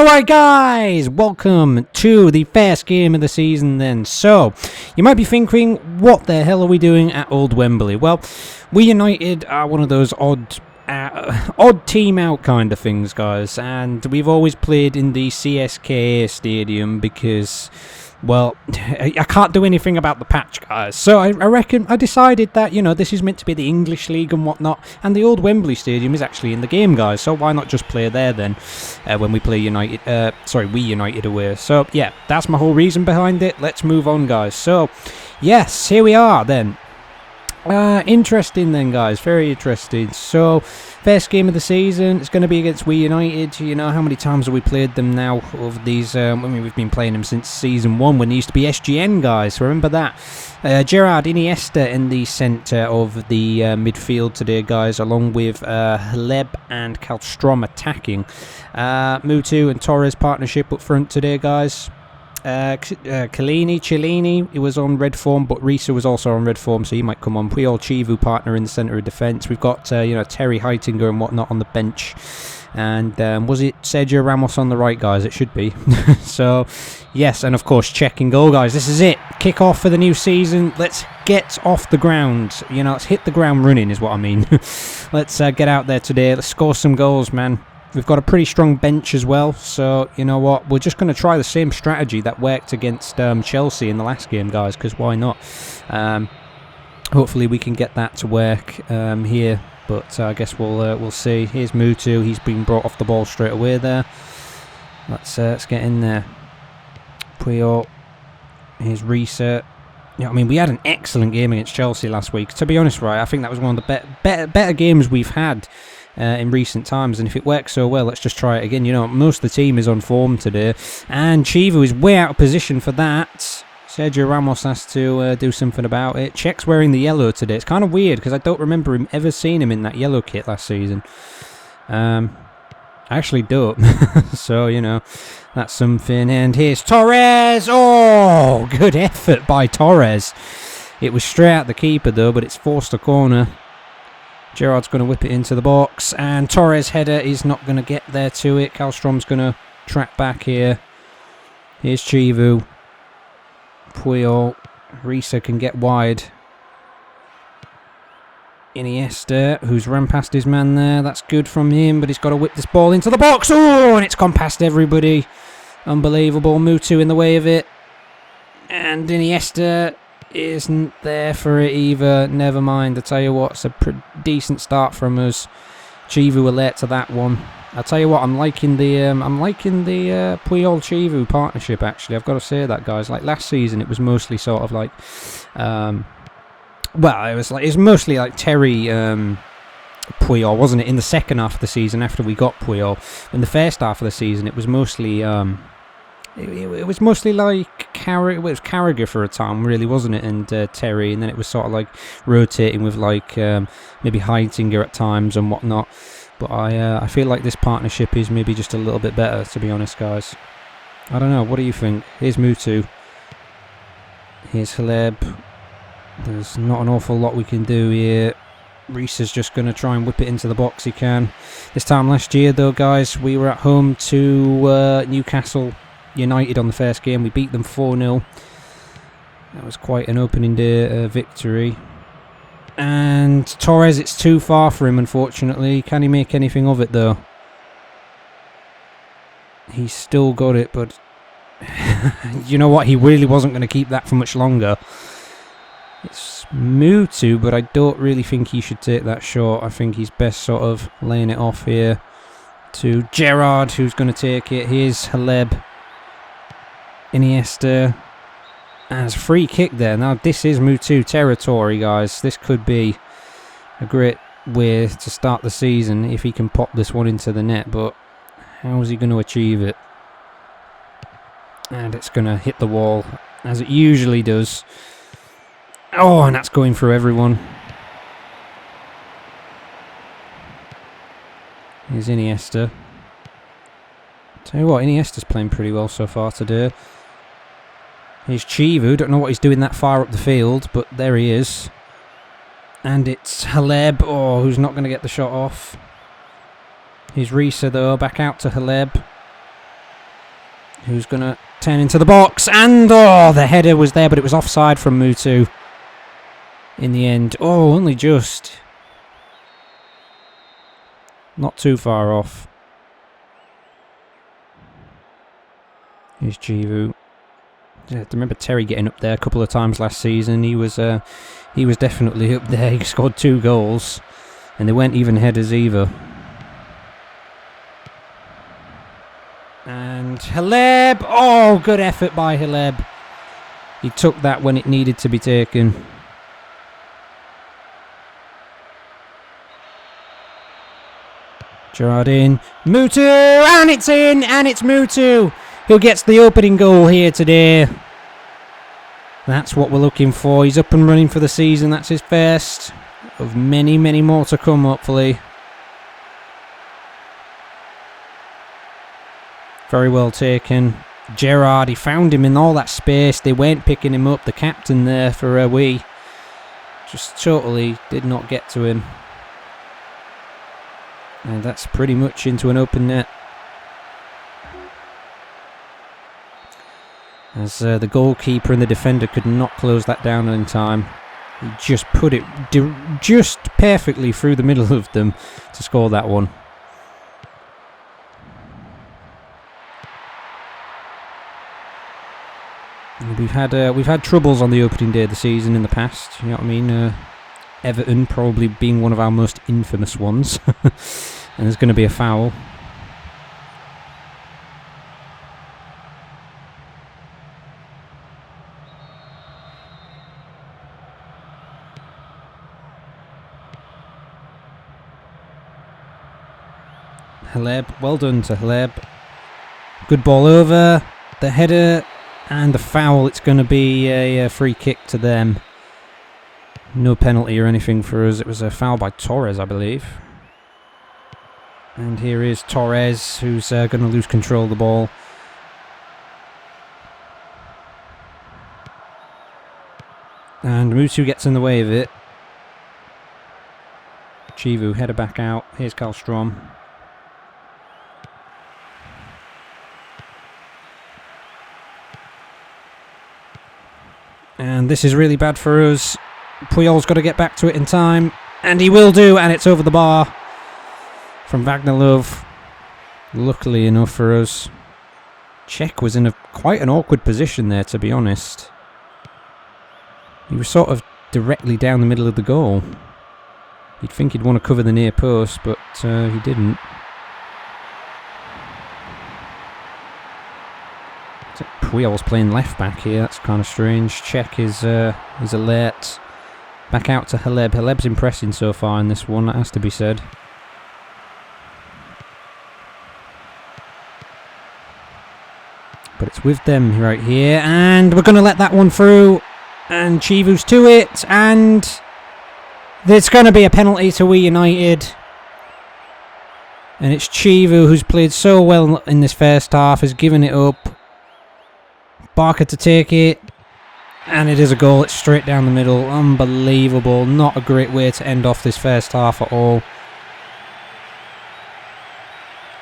Alright guys, welcome to the first game of the season then. So, you might be thinking, what the hell are we doing at Old Wembley? Well, we United are one of those odd team out kind of things, guys, and we've always played in the CSKA stadium because, well, I can't do anything about the patch, guys. So I decided that, you know, this is meant to be the English League and whatnot, and the Old Wembley Stadium is actually in the game, guys. So why not just play there then, when we play we United away. So yeah, that's my whole reason behind it. Let's move on, guys. So yes, here we are then. Interesting then, guys, very interesting. So, first game of the season, it's going to be against We United. You know, how many times have we played them now over these, I mean, we've been playing them since Season 1 when they used to be SGN, guys, remember that? Gerard Iniesta in the centre of the midfield today, guys, along with Haleb and Kallstrom attacking. Mutu and Torres partnership up front today, guys. Cellini, he was on red form, but Risa was also on red form, so he might come on. Puyol Chivu partner in the centre of defence. We've got Terry Heitinger and whatnot on the bench, and was it Sergio Ramos on the right, guys? It should be. So yes, and of course Czech in goal, guys. This is it, kick off for the new season. Let's get off the ground, you know, let's hit the ground running is what I mean. Let's get out there today, let's score some goals, man. We've got a pretty strong bench as well, so you know what, we're just going to try the same strategy that worked against Chelsea in the last game, guys, because why not? Hopefully we can get that to work here, but I guess we'll see. Here's Mutu, he's been brought off the ball straight away there. Let's get in there. Puyol, here's Risa. I mean, we had an excellent game against Chelsea last week. To be honest, right, I think that was one of the better games we've had in recent times, and if it works so well, let's just try it again. You know, most of the team is on form today, and Chivu is way out of position for that. Sergio Ramos has to do something about it. Czech's wearing the yellow today. It's kind of weird because I don't remember him ever seeing him in that yellow kit last season. I actually don't. So, you know, that's something. And here's Torres. Oh, good effort by Torres. It was straight at the keeper though, but it's forced a corner. Gerard's going to whip it into the box, and Torres' header is not going to get there to it. Kallstrom's going to track back here. Here's Chivu. Puyol. Risa can get wide. Iniesta, who's run past his man there. That's good from him, but he's got to whip this ball into the box. Oh, and it's gone past everybody. Unbelievable. Mutu in the way of it. And Iniesta isn't there for it either. Never mind. I tell you what, it's a decent start from us. Chivu alert to that one. I tell you what, I'm liking the Puyol Chivu partnership. Actually, I've got to say that, guys. Like last season, it was mostly sort of like, well, it was mostly like Terry Puyol, wasn't it? In the second half of the season, after we got Puyol, in the first half of the season, it was mostly It was mostly like it was Carragher for a time, really, wasn't it? And Terry, and then it was sort of like rotating with like maybe Heitinger at times and whatnot. But I feel like this partnership is maybe just a little bit better, to be honest, guys. I don't know. What do you think? Here's Mutu. Here's Haleb. There's not an awful lot we can do here. Reese is just going to try and whip it into the box he can. This time last year, though, guys, we were at home to Newcastle United on the first game. We beat them 4-0. That was quite an opening day victory. And Torres, it's too far for him, unfortunately. Can he make anything of it, though? He's still got it, but you know what? He really wasn't going to keep that for much longer. It's Mutu, but I don't really think he should take that shot. I think he's best sort of laying it off here to Gerard, who's going to take it. Here's Haleb. Iniesta, and there's a free kick there. Now this is Mutu territory, guys. This could be a great way to start the season if he can pop this one into the net, but how is he going to achieve it? And it's going to hit the wall as it usually does. Oh, and that's going through everyone. Here's Iniesta. Tell you what, Iniesta's playing pretty well so far today. Here's Chivu. Don't know what he's doing that far up the field, but there he is. And it's Haleb, who's not going to get the shot off. Here's Risa, though. Back out to Haleb. who's going to turn into the box. And, oh, the header was there, but it was offside from Mutu in the end. Oh, only just. Not too far off. Here's Chivu. Yeah, I remember Terry getting up there a couple of times last season. He was definitely up there. He scored 2 goals, and they weren't even headers either. And Haleb, oh, good effort by Haleb. He took that when it needed to be taken. Gerrard in, Mutu, and it's in, and it's Mutu who gets the opening goal here today. That's what we're looking for. He's up and running for the season. That's his first of many, many more to come, hopefully. Very well taken. Gerrard, he found him in all that space. They weren't picking him up. The captain there for a wee just totally did not get to him. And that's pretty much into an open net. As the goalkeeper and the defender could not close that down in time. He just put it just perfectly through the middle of them to score that one. And we've had troubles on the opening day of the season in the past. You know what I mean? Everton probably being one of our most infamous ones. And there's going to be a foul. Haleb, well done to Haleb. Good ball over, the header and the foul. It's going to be a free kick to them. No penalty or anything for us. It was a foul by Torres, I believe. And here is Torres, who's going to lose control of the ball. And Mutu gets in the way of it. Chivu, header back out. Here's Karlstrom. And this is really bad for us. Puyol's got to get back to it in time. And he will do, and it's over the bar. From Vagnalov, luckily enough for us. Cech was in quite an awkward position there, to be honest. He was sort of directly down the middle of the goal. You'd think he'd want to cover the near post, but he didn't. Puyol's playing left back here. That's kind of strange. Cech is alert. Back out to Haleb. Haleb's impressing so far in this one, that has to be said. But it's with them right here, and we're going to let that one through, and Chivu's to it, and there's going to be a penalty to We United, and it's Chivu, who's played so well in this first half, has given it up. Barker to take it, and it is a goal. It's straight down the middle. Unbelievable. Not a great way to end off this first half at all.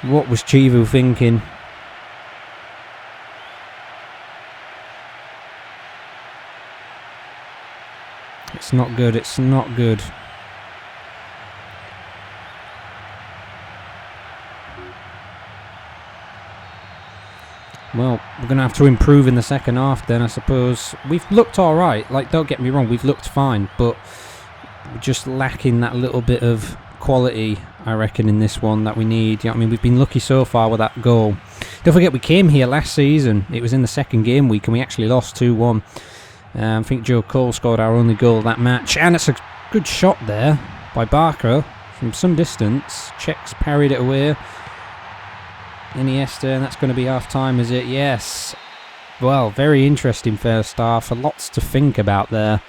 What was Chivu thinking? It's not good, it's not good. Well, we're going to have to improve in the second half then, I suppose. We've looked alright, like, don't get me wrong, we've looked fine, but we're just lacking that little bit of quality, I reckon, in this one that we need. You know what I mean? We've been lucky so far with that goal. Don't forget, we came here last season. It was in the second game week, and we actually lost 2-1. I think Joe Cole scored our only goal that match, and it's a good shot there by Barker from some distance. Czech's parried it away. Iniesta, and that's going to be half time, is it? Yes. Well, very interesting first half. Lots to think about there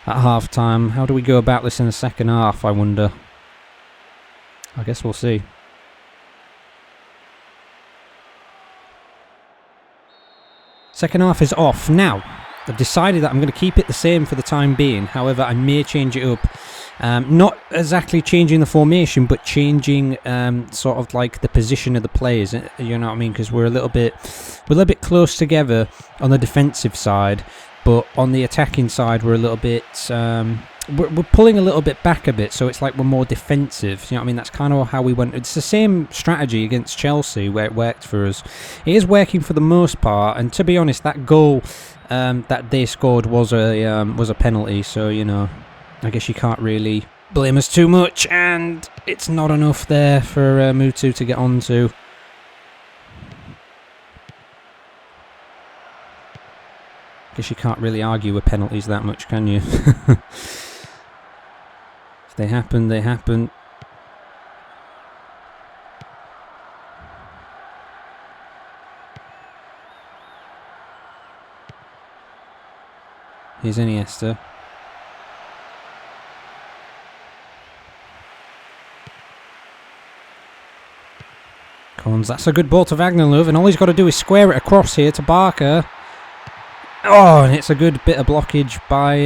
at half time. How do we go about this in the second half, I wonder? I guess we'll see. Second half is off. Now, I've decided that I'm going to keep it the same for the time being. However, I may change it up Not exactly changing the formation, but changing sort of like the position of the players. You know what I mean? Because we're a little bit close together on the defensive side, but on the attacking side we're a little bit. We're pulling a little bit back a bit, so it's like we're more defensive. You know what I mean? That's kind of how we went. It's the same strategy against Chelsea where it worked for us. It is working for the most part, and to be honest, that goal that they scored was a penalty. So you know, I guess you can't really blame us too much, and it's not enough there for Mutu to get onto. I guess you can't really argue with penalties that much, can you? They happen, they happen. Here's Iniesta. Cones, that's a good ball to Wagnerlove, and all he's got to do is square it across here to Barker. Oh, and it's a good bit of blockage by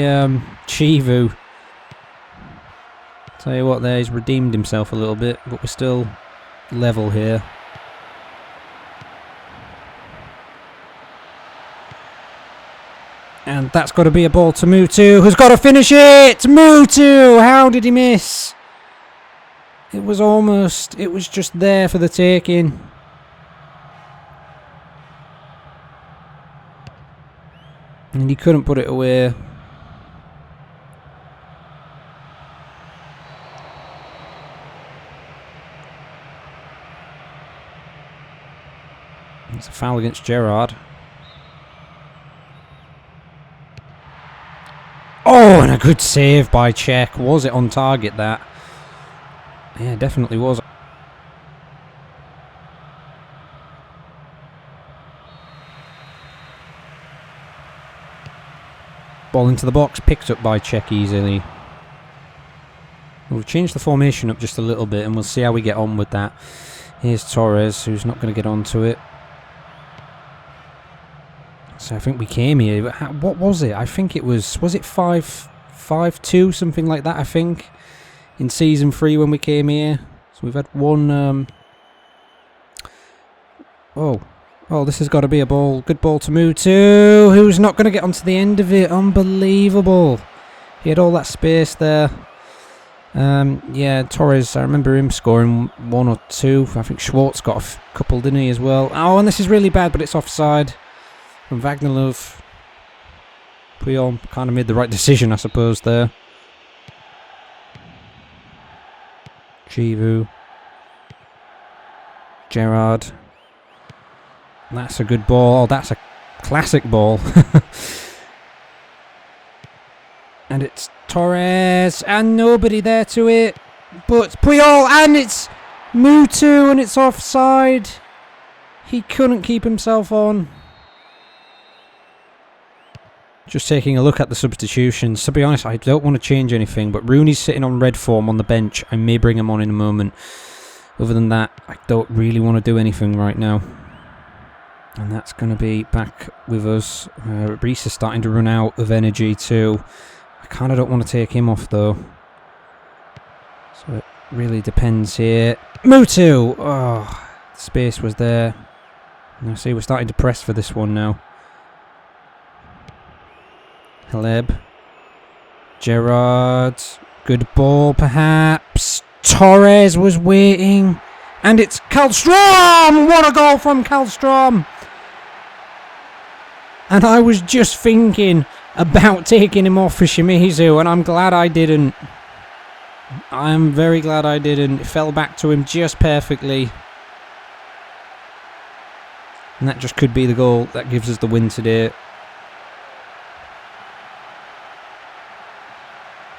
Chivu. Tell you what, there, he's redeemed himself a little bit, but we're still level here. And that's got to be a ball to Mutu, who's got to finish it! Mutu! How did he miss? It was almost, it was just there for the taking. And he couldn't put it away. It's a foul against Gerrard. Oh, and a good save by Cech. Was it on target, that? Yeah, definitely was. Ball into the box, picked up by Cech easily. We've changed the formation up just a little bit, and we'll see how we get on with that. Here's Torres, who's not going to get onto it. So I think we came here. What was it? I think it was it 5-2, something like that, I think, in Season 3 when we came here. So we've had one... Oh, this has got to be a ball. Good ball to Mutu, who's not going to get onto the end of it. Unbelievable. He had all that space there. Yeah, Torres, I remember him scoring 1 or 2. I think Schwartz got a couple, didn't he, as well? Oh, and this is really bad, but it's offside. From Wagnerlove. Puyol kind of made the right decision, I suppose, there. Chivu. Gerrard. That's a good ball. Oh, that's a classic ball. And it's Torres. And nobody there to it. But Puyol. And it's Mutu. And it's offside. He couldn't keep himself on. Just taking a look at the substitutions. To be honest, I don't want to change anything, but Rooney's sitting on red form on the bench. I may bring him on in a moment. Other than that, I don't really want to do anything right now. And that's going to be back with us. Reece is starting to run out of energy too. I kind of don't want to take him off though. So it really depends here. Mutu! Oh, the space was there. Now see, we're starting to press for this one now. Haleb. Gerrard. Good ball, perhaps. Torres was waiting. And it's Kallstrom! What a goal from Kallstrom! And I was just thinking about taking him off for Shimizu, and I'm glad I didn't. I'm very glad I didn't. It fell back to him just perfectly. And that just could be the goal that gives us the win today.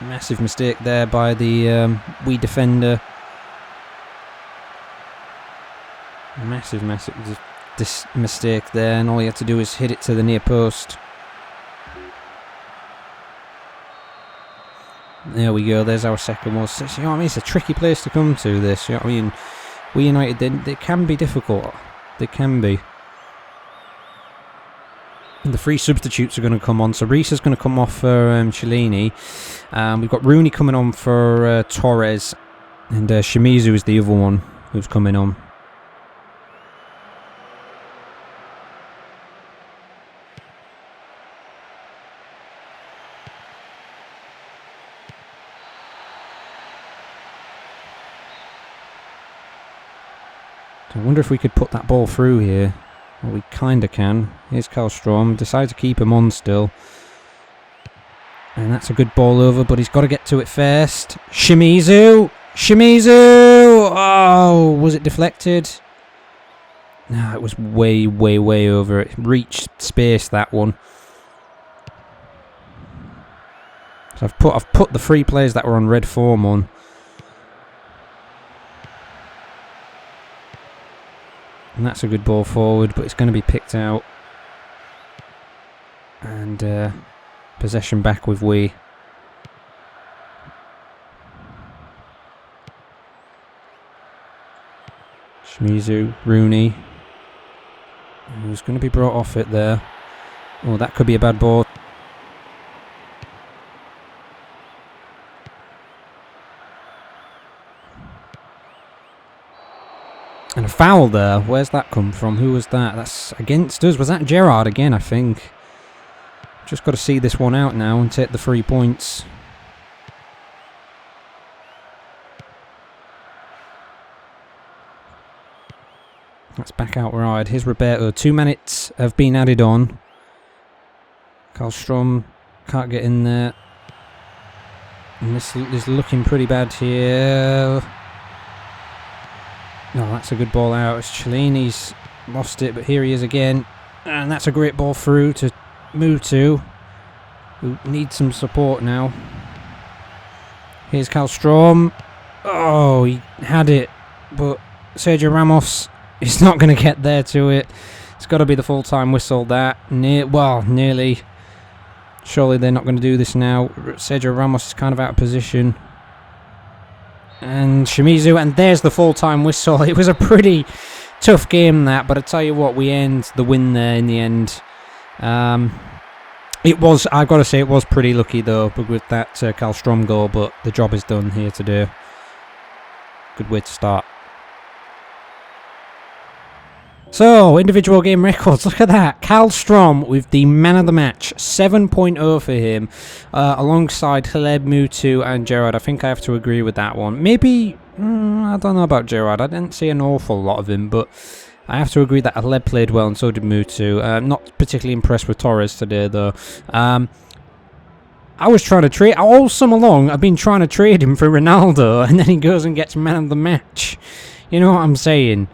Massive mistake there by the wee defender. Massive this mistake there, and all you have to do is hit it to the near post. There we go, there's our second one. You know what I mean? It's a tricky place to come to, this. You know what I mean? We United, they can be difficult. They can be. And the 3 substitutes are going to come on. So Reese is going to come off for Cellini. We've got Rooney coming on for Torres. And Shimizu is the other one who's coming on. I wonder if we could put that ball through here. Well, we kind of can. Here's Karlstrom. Decides to keep him on still. And that's a good ball over, but he's got to get to it first. Shimizu! Shimizu! Oh, was it deflected? No, it was way, way, way over. It reached space, that one. So I've put the 3 players that were on red form on. And that's a good ball forward, but it's going to be picked out. And possession back with we. Shimizu, Rooney. Who's going to be brought off it there? Oh, that could be a bad ball. And a foul there. Where's that come from? Who was that? That's against us. Was that Gerrard again, I think? Just got to see this one out now and take the 3 points. That's back out wide. Here's Roberto. 2 minutes have been added on. Karlstrom can't get in there. And this is looking pretty bad here. No, that's a good ball out. It's Cellini's lost it, but here he is again. And that's a great ball through to Mutu, who needs some support now. Here's Karlstrom. Oh, he had it, but Sergio Ramos is not going to get there to it. It's got to be the full-time whistle, that. Nearly. Surely they're not going to do this now. Sergio Ramos is kind of out of position. And Shimizu, and there's the full-time whistle. It was a pretty tough game, that, but I tell you what, we end the win there in the end. It was, I've got to say, it was pretty lucky though, but with that Karlstrom goal, but the job is done here today. Good way to start. So, individual game records, look at that. Karlstrom with the man of the match, 7.0 for him, alongside Haleb, Mutu and Gerrard. I think I have to agree with that one. Maybe, I don't know about Gerrard. I didn't see an awful lot of him, but I have to agree that Haleb played well and so did Mutu. Not particularly impressed with Torres today, though. I was trying to trade, all summer long, I've been trying to trade him for Ronaldo, and then he goes and gets man of the match. You know what I'm saying?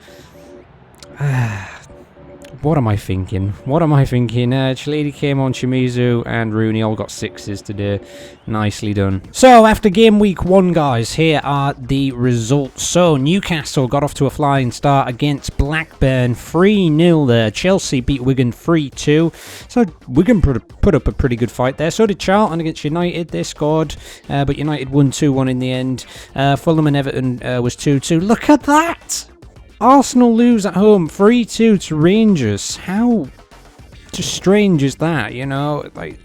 What am I thinking? What am I thinking? Cellini came on, Shimizu and Rooney all got 6s today. Nicely done. So, after game week 1, guys, here are the results. So, Newcastle got off to a flying start against Blackburn, 3-0 there. Chelsea beat Wigan 3-2. So, Wigan put up a pretty good fight there. So did Charlton against United. They scored, but United won 2-1 in the end. Fulham and Everton was 2-2. Look at that! Arsenal lose at home 3-2 to Rangers. How just strange is that, you know? Like,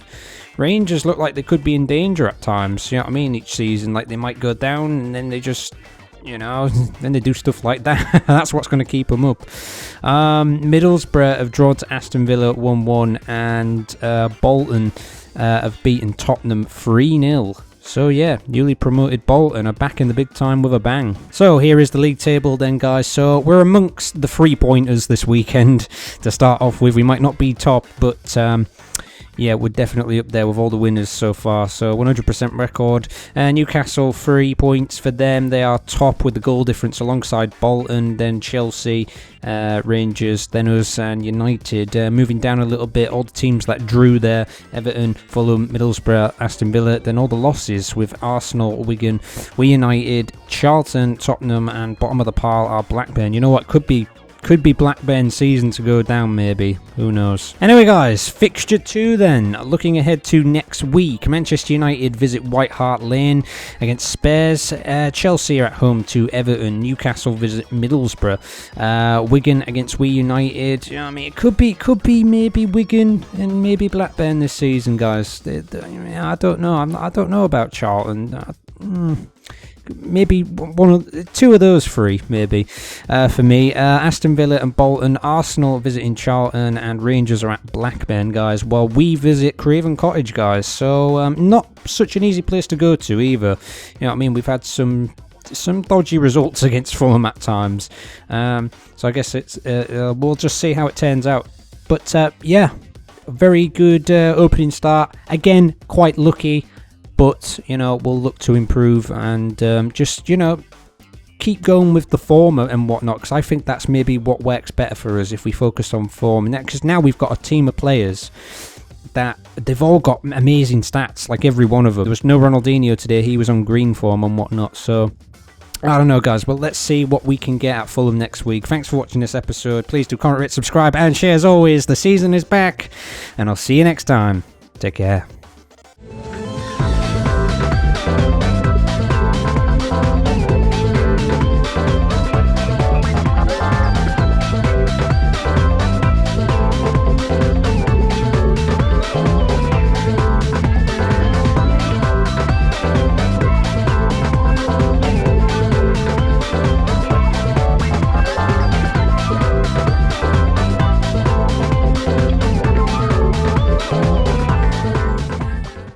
Rangers look like they could be in danger at times, you know what I mean, each season. Like, they might go down and then they just, you know, then they do stuff like that. That's what's going to keep them up. Middlesbrough have drawn to Aston Villa 1-1, and Bolton have beaten Tottenham 3-0. So yeah, newly promoted Bolton are back in the big time with a bang. So here is the league table then, guys. So we're amongst the 3-pointers this weekend to start off with. We might not be top, but yeah, we're definitely up there with all the winners so far. So 100% record. Newcastle, 3 points for them. They are top with the goal difference alongside Bolton, then Chelsea, Rangers, then us and United. Moving down a little bit, all the teams that drew there: Everton, Fulham, Middlesbrough, Aston Villa. Then all the losses with Arsenal, Wigan, United, Charlton, Tottenham, and bottom of the pile are Blackburn. You know what? Could be Could be Blackburn's season to go down, maybe. Who knows? Anyway, guys, fixture 2 then. Looking ahead to next week. Manchester United visit White Hart Lane against Spurs. Chelsea are at home to Everton. Newcastle visit Middlesbrough. Wigan against We United. You know what I mean? It could be maybe Wigan and maybe Blackburn this season, guys. I don't know. I don't know about Charlton. Maybe two of those three, maybe, for me. Aston Villa and Bolton, Arsenal visiting Charlton, and Rangers are at Blackburn, guys, while we visit Craven Cottage, guys. So not such an easy place to go to either. You know what I mean? We've had some dodgy results against Fulham at times. So I guess it's we'll just see how it turns out. But yeah, very good opening start. Again, quite lucky. But, you know, we'll look to improve and just, you know, keep going with the form and whatnot. Because I think that's maybe what works better for us if we focus on form. Because now we've got a team of players that they've all got amazing stats, like every one of them. There was no Ronaldinho today. He was on green form and whatnot. So, I don't know, guys. Well, let's see what we can get at Fulham next week. Thanks for watching this episode. Please do comment, rate, subscribe, and share as always. The season is back. And I'll see you next time. Take care.